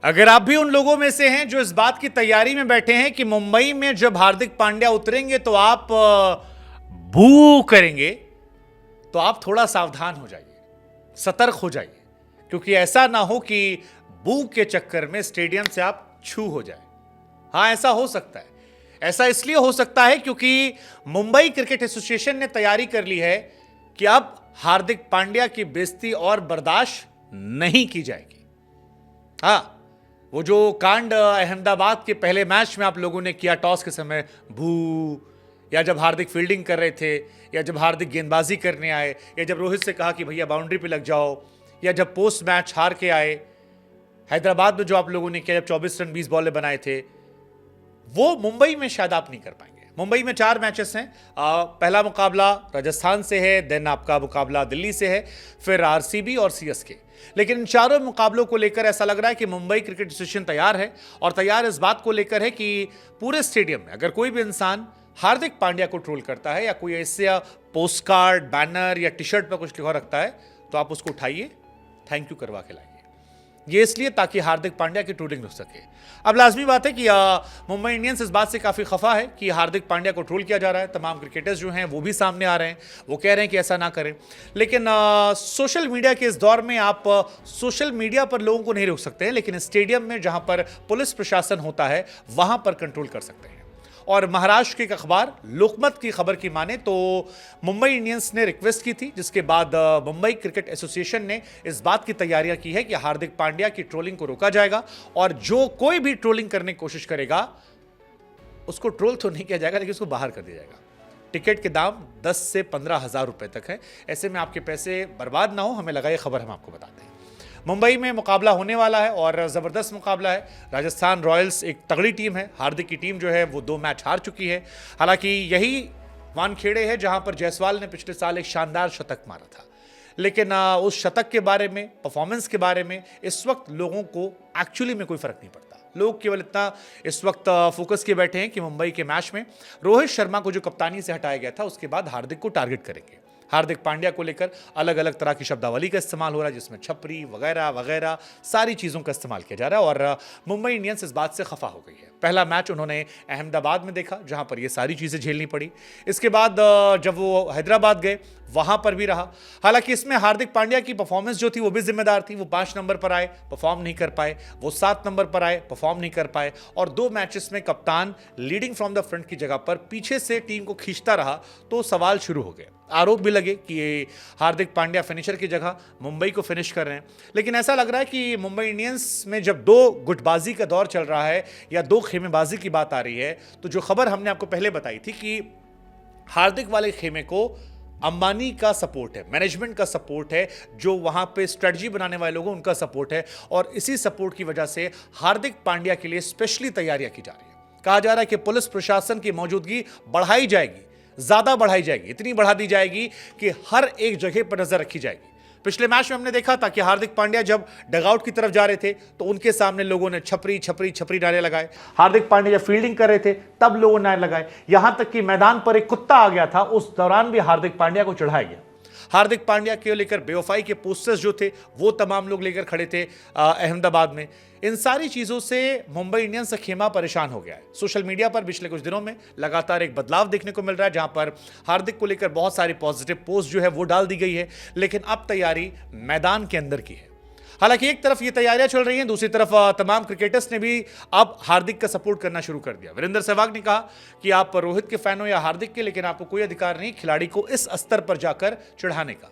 अगर आप भी उन लोगों में से हैं जो इस बात की तैयारी में बैठे हैं कि मुंबई में जब हार्दिक पांड्या उतरेंगे तो आप बू करेंगे, तो आप थोड़ा सावधान हो जाइए, सतर्क हो जाइए, क्योंकि ऐसा ना हो कि बू के चक्कर में स्टेडियम से आप छू हो जाए। हां, ऐसा हो सकता है। ऐसा इसलिए हो सकता है क्योंकि मुंबई क्रिकेट एसोसिएशन ने तैयारी कर ली है कि अब हार्दिक पांड्या की बेइज्जती और बर्दाश्त नहीं की जाएगी। हां, वो जो कांड अहमदाबाद के पहले मैच में आप लोगों ने किया, टॉस के समय भू, या जब हार्दिक फील्डिंग कर रहे थे, या जब हार्दिक गेंदबाजी करने आए, या जब रोहित से कहा कि भैया बाउंड्री पे लग जाओ, या जब पोस्ट मैच हार के आए, हैदराबाद में जो आप लोगों ने किया जब 24 रन 20 बॉल बनाए थे, वो मुंबई में शायद आप नहीं कर पाएंगे। मुंबई में 4 मैचेस हैं। पहला मुकाबला राजस्थान से है, देन आपका मुकाबला दिल्ली से है, फिर आरसीबी और सीएसके। लेकिन इन चारों मुकाबलों को लेकर ऐसा लग रहा है कि मुंबई क्रिकेट एसोसिएशन तैयार है, और तैयार इस बात को लेकर है कि पूरे स्टेडियम में अगर कोई भी इंसान हार्दिक पांड्या को ट्रोल करता है या कोई ऐसे पोस्ट कार्ड, बैनर या टी शर्ट पर कुछ लिखा रखता है, तो आप उसको उठाइए, थैंक यू करवा के लाइए। ये इसलिए ताकि हार्दिक पांड्या की ट्रोलिंग रुक सके। अब लाजमी बात है कि मुंबई इंडियंस इस बात से काफ़ी खफा है कि हार्दिक पांड्या को ट्रोल किया जा रहा है। तमाम क्रिकेटर्स जो हैं वो भी सामने आ रहे हैं, वो कह रहे हैं कि ऐसा ना करें। लेकिन सोशल मीडिया के इस दौर में आप सोशल मीडिया पर लोगों को नहीं रोक सकते हैं, लेकिन स्टेडियम में जहां पर पुलिस प्रशासन होता है वहां पर कंट्रोल कर सकते हैं। और महाराष्ट्र के एक अखबार लोकमत की खबर की माने तो मुंबई इंडियंस ने रिक्वेस्ट की थी, जिसके बाद मुंबई क्रिकेट एसोसिएशन ने इस बात की तैयारियां की है कि हार्दिक पांड्या की ट्रोलिंग को रोका जाएगा, और जो कोई भी ट्रोलिंग करने की कोशिश करेगा उसको ट्रोल तो नहीं किया जाएगा, लेकिन उसको बाहर कर दिया जाएगा। टिकट के दाम 10 से 15 हजार रुपए तक है। ऐसे में आपके पैसे बर्बाद ना हो, हमें लगा ये खबर हम आपको बताते हैं। मुंबई में मुकाबला होने वाला है और ज़बरदस्त मुकाबला है। राजस्थान रॉयल्स एक तगड़ी टीम है, हार्दिक की टीम जो है वो 2 मैच हार चुकी है। हालांकि यही वानखेड़े है जहां पर जायसवाल ने पिछले साल एक शानदार शतक मारा था, लेकिन उस शतक के बारे में, परफॉर्मेंस के बारे में इस वक्त लोगों को एक्चुअली में कोई फर्क नहीं पड़ता। लोग केवल इतना इस वक्त फोकस किए बैठे हैं कि मुंबई के मैच में रोहित शर्मा को जो कप्तानी से हटाया गया था उसके बाद हार्दिक को टारगेट करेंगे। हार्दिक पांड्या को लेकर अलग अलग तरह की शब्दावली का इस्तेमाल हो रहा है, जिसमें छपरी वगैरह वगैरह सारी चीज़ों का इस्तेमाल किया जा रहा है, और मुंबई इंडियंस इस बात से खफा हो गई है। पहला मैच उन्होंने अहमदाबाद में देखा जहां पर ये सारी चीज़ें झेलनी पड़ी। इसके बाद जब वो हैदराबाद गए वहां पर भी रहा। हालांकि इसमें हार्दिक पांड्या की परफॉर्मेंस जो थी वो भी जिम्मेदार थी। वो 5 नंबर पर आए, परफॉर्म नहीं कर पाए, वो 7 नंबर पर आए, परफॉर्म नहीं कर पाए, और 2 मैचेस में कप्तान लीडिंग फ्रॉम द फ्रंट की जगह पर पीछे से टीम को खींचता रहा, तो सवाल शुरू हो गए। आरोप भी लगे कि ये हार्दिक पांड्या फिनिशर की जगह मुंबई को फिनिश कर रहे हैं। लेकिन ऐसा लग रहा है कि मुंबई इंडियंस में जब 2 गुटबाजी का दौर चल रहा है या 2 खेमेबाजी की बात आ रही है, तो जो खबर हमने आपको पहले बताई थी कि हार्दिक वाले खेमे को अंबानी का सपोर्ट है, मैनेजमेंट का सपोर्ट है, जो वहां पे स्ट्रेटजी बनाने वाले लोगों उनका सपोर्ट है, और इसी सपोर्ट की वजह से हार्दिक पांड्या के लिए स्पेशली तैयारियां की जा रही है। कहा जा रहा है कि पुलिस प्रशासन की मौजूदगी बढ़ाई जाएगी, ज्यादा बढ़ाई जाएगी, इतनी बढ़ा दी जाएगी कि हर एक जगह पर नजर रखी जाएगी। पिछले मैच में हमने देखा था कि हार्दिक पांड्या जब डगआउट की तरफ जा रहे थे तो उनके सामने लोगों ने छपरी छपरी छपरी नारे लगाए। हार्दिक पांड्या जब फील्डिंग कर रहे थे तब लोगों ने नारे लगाए। यहां तक कि मैदान पर एक कुत्ता आ गया था, उस दौरान भी हार्दिक पांड्या को चढ़ाया गया। हार्दिक पांड्या के लेकर बेवफाई के पोस्टर्स जो थे वो तमाम लोग लेकर खड़े थे अहमदाबाद में। इन सारी चीजों से मुंबई इंडियंस का खेमा परेशान हो गया है। सोशल मीडिया पर पिछले कुछ दिनों में लगातार एक बदलाव देखने को मिल रहा है, जहां पर हार्दिक को लेकर बहुत सारी पॉजिटिव पोस्ट जो है वो डाल दी गई है, लेकिन अब तैयारी मैदान के अंदर की है। हालांकि एक तरफ ये तैयारियां चल रही हैं, दूसरी तरफ तमाम क्रिकेटर्स ने भी अब हार्दिक का सपोर्ट करना शुरू कर दिया। वीरेंद्र सहवाग ने कहा कि आप रोहित के फैन हो या हार्दिक के, लेकिन आपको कोई अधिकार नहीं खिलाड़ी को इस स्तर पर जाकर चढ़ाने का।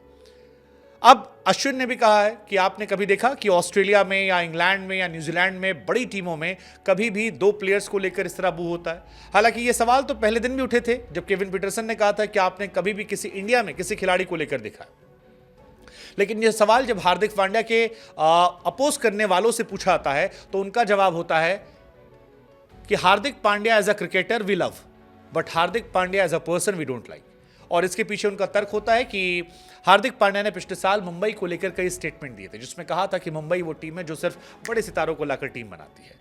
अब अश्विन ने भी कहा है कि आपने कभी देखा कि ऑस्ट्रेलिया में या इंग्लैंड में या न्यूजीलैंड में बड़ी टीमों में कभी भी 2 प्लेयर्स को लेकर इस तरह बू होता है। हालांकि ये सवाल तो पहले दिन भी उठे थे जब केविन पीटरसन ने कहा था कि आपने कभी भी किसी इंडिया में किसी खिलाड़ी को लेकर देखा है। लेकिन यह सवाल जब हार्दिक पांड्या के अपोज करने वालों से पूछा जाता है तो उनका जवाब होता है कि Hardik Pandya as a cricketer we love, but Hardik Pandya as a person we don't like. और इसके पीछे उनका तर्क होता है कि हार्दिक पांड्या ने पिछले साल मुंबई को लेकर कई स्टेटमेंट दिए थे, जिसमें कहा था कि मुंबई वो टीम है जो सिर्फ बड़े सितारों को लाकर टीम बनाती है,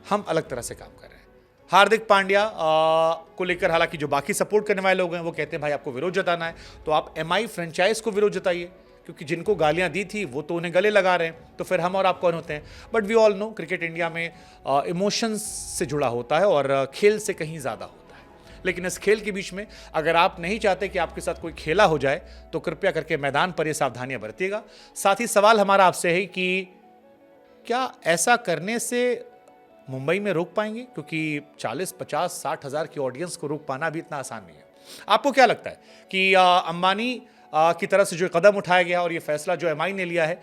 हम अलग तरह से काम कर रहे हैं। हार्दिक पांड्या को लेकर हालांकि जो बाकी सपोर्ट करने वाले लोग हैं वो कहते हैं भाई आपको विरोध जताना है तो आप एमआई फ्रेंचाइज को विरोध जताइए, क्योंकि जिनको गालियां दी थी वो तो उन्हें गले लगा रहे हैं, तो फिर हम और आप कौन होते हैं। But we all know cricket India में इमोशंस से जुड़ा होता है और खेल से कहीं ज़्यादा होता है। लेकिन इस खेल के बीच में अगर आप नहीं चाहते कि आपके साथ कोई खेला हो जाए तो कृपया करके मैदान पर ये सावधानियां बरतिएगा। साथ ही सवाल हमारा आपसे है कि क्या ऐसा करने से मुंबई में रोक पाएंगे, क्योंकि 40, 50, 60 हज़ार की ऑडियंस को रोक पाना भी इतना आसान नहीं है। आपको क्या लगता है कि अंबानी की तरफ से जो कदम उठाया गया और ये फैसला जो एमआई ने लिया है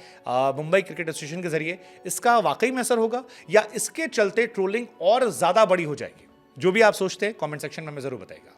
मुंबई क्रिकेट एसोसिएशन के जरिए, इसका वाकई में असर होगा या इसके चलते ट्रोलिंग और ज्यादा बड़ी हो जाएगी? जो भी आप सोचते हैं कमेंट सेक्शन में हमें जरूर बताइएगा।